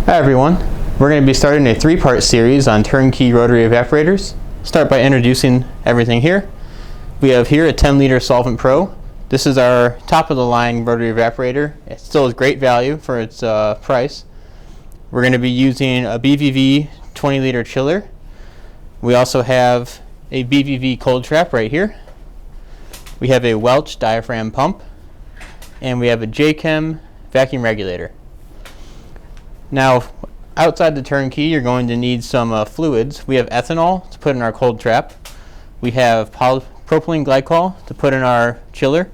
Hi everyone, we're going to be starting a three-part series on turnkey rotary evaporators. Start by introducing everything here. We have here a 10-liter Solvent Pro. This is our top-of-the-line rotary evaporator. It still has great value for its price. We're going to be using a BVV 20-liter chiller. We also have a BVV cold trap right here. We have a Welch diaphragm pump, and we have a J-Chem vacuum regulator. Now, outside the turnkey, you're going to need some fluids. We have ethanol to put in our cold trap. We have propylene glycol to put in our chiller.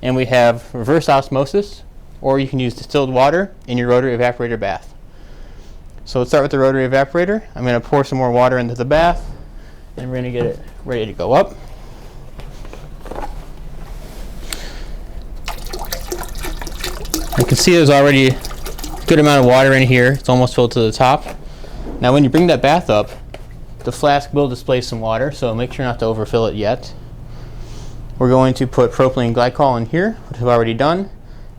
And we have reverse osmosis, or you can use distilled water in your rotary evaporator bath. So let's start with the rotary evaporator. I'm going to pour some more water into the bath, and we're going to get it ready to go up. You can see there's already good amount of water in here. It's almost filled to the top. Now when you bring that bath up, the flask will displace some water, so make sure not to overfill it yet. We're going to put propylene glycol in here, which I've already done,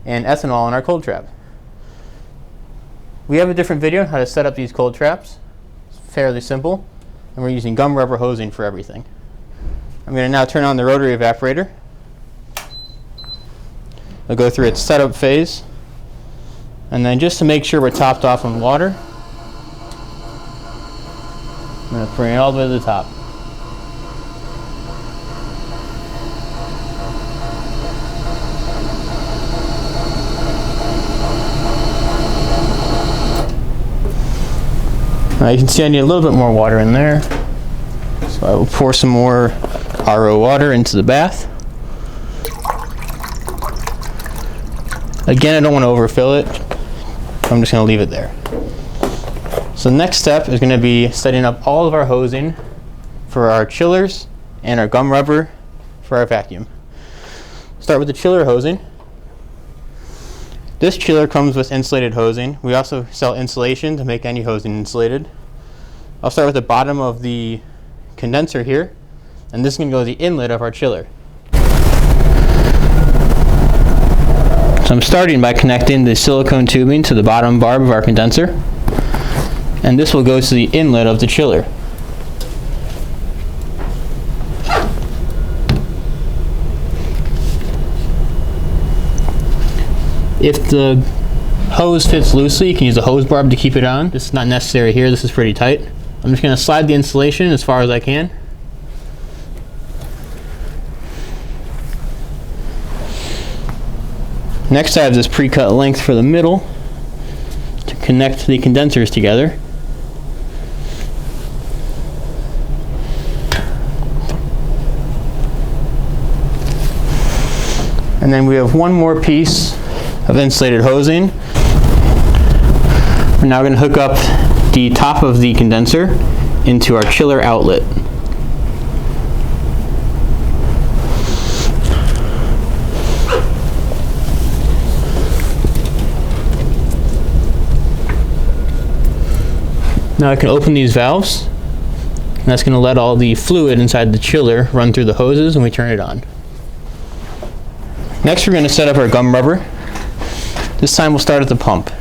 and ethanol in our cold trap. We have a different video on how to set up these cold traps. It's fairly simple, and we're using gum rubber hosing for everything. I'm going to now turn on the rotary evaporator. I'll go through its setup phase. And then just to make sure we're topped off on water, I'm going to bring it all the way to the top. Now you can see I need a little bit more water in there. So I will pour some more RO water into the bath. Again, I don't want to overfill it. I'm just going to leave it there. So the next step is going to be setting up all of our hosing for our chillers and our gum rubber for our vacuum. Start with the chiller hosing. This chiller comes with insulated hosing. We also sell insulation to make any hosing insulated. I'll start with the bottom of the condenser here, and this is going to go to the inlet of our chiller. So I'm starting by connecting the silicone tubing to the bottom barb of our condenser, and this will go to the inlet of the chiller. If the hose fits loosely, you can use a hose barb to keep it on. This is not necessary here, this is pretty tight. I'm just going to slide the insulation as far as I can. Next, I have this pre-cut length for the middle to connect the condensers together. And then we have one more piece of insulated hosing. We're now going to hook up the top of the condenser into our chiller outlet. Now I can open these valves, and that's going to let all the fluid inside the chiller run through the hoses when we turn it on. Next, we're going to set up our gum rubber. This time we'll start at the pump.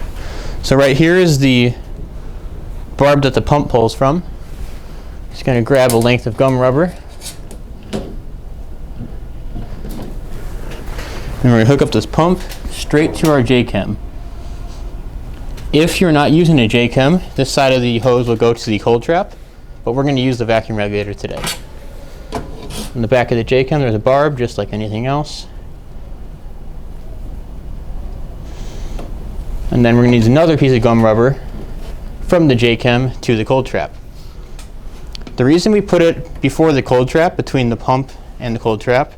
So right here is the barb that the pump pulls from. Just going to grab a length of gum rubber. And we're going to hook up this pump straight to our J-Chem. If you're not using a J-Chem, this side of the hose will go to the cold trap, but we're going to use the vacuum regulator today. In the back of the J-Chem there's a barb, just like anything else. And then we're going to use another piece of gum rubber from the J-Chem to the cold trap. The reason we put it before the cold trap, between the pump and the cold trap,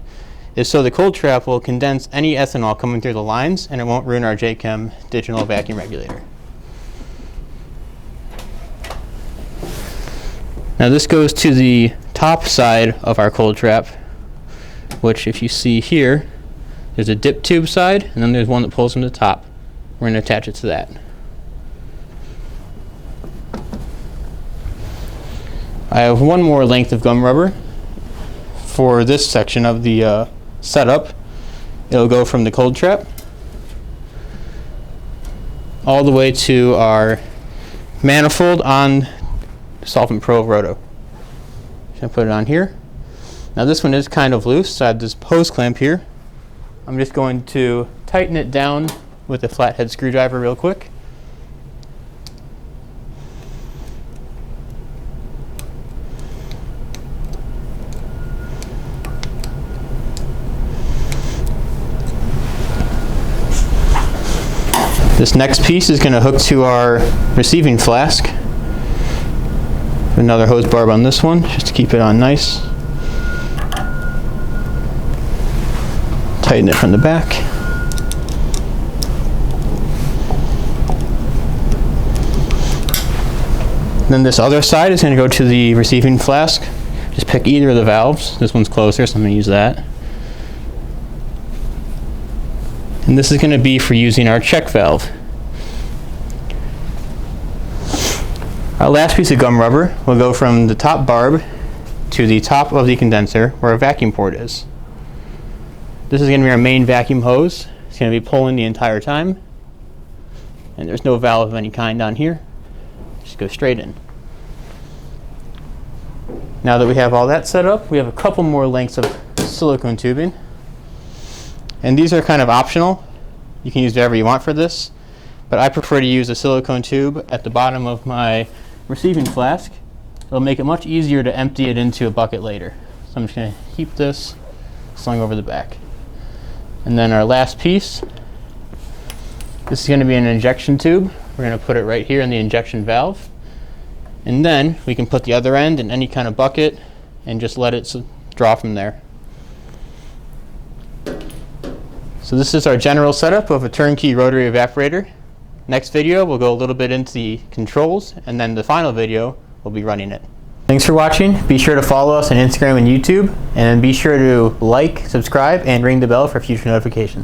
is so the cold trap will condense any ethanol coming through the lines, and it won't ruin our J-Chem digital vacuum regulator. Now this goes to the top side of our cold trap, which if you see here, there's a dip tube side, and then there's one that pulls from the top. We're going to attach it to that. I have one more length of gum rubber for this section of the setup. It'll go from the cold trap all the way to our manifold on the Solvent Pro Roto. Just gonna put it on here. Now this one is kind of loose, so I have this hose clamp here. I'm just going to tighten it down with a flathead screwdriver real quick. This next piece is going to hook to our receiving flask. Another hose barb on this one, just to keep it on nice. Tighten it from the back. Then this other side is going to go to the receiving flask. Just pick either of the valves. This one's closer, so I'm going to use that. And this is going to be for using our check valve. Our last piece of gum rubber will go from the top barb to the top of the condenser where our vacuum port is. This is going to be our main vacuum hose. It's going to be pulling the entire time. And there's no valve of any kind on here. Just go straight in. Now that we have all that set up, we have a couple more lengths of silicone tubing. And these are kind of optional. You can use whatever you want for this, but I prefer to use a silicone tube at the bottom of my receiving flask. It'll make it much easier to empty it into a bucket later. So I'm just going to keep this slung over the back. And then our last piece, this is going to be an injection tube. We're going to put it right here in the injection valve. And then we can put the other end in any kind of bucket and just let it draw from there. So this is our general setup of a turnkey rotary evaporator. Next video we'll go a little bit into the controls, and then the final video we'll be running it. Thanks for watching. Be sure to follow us on Instagram and YouTube, and be sure to like, subscribe, and ring the bell for future notifications.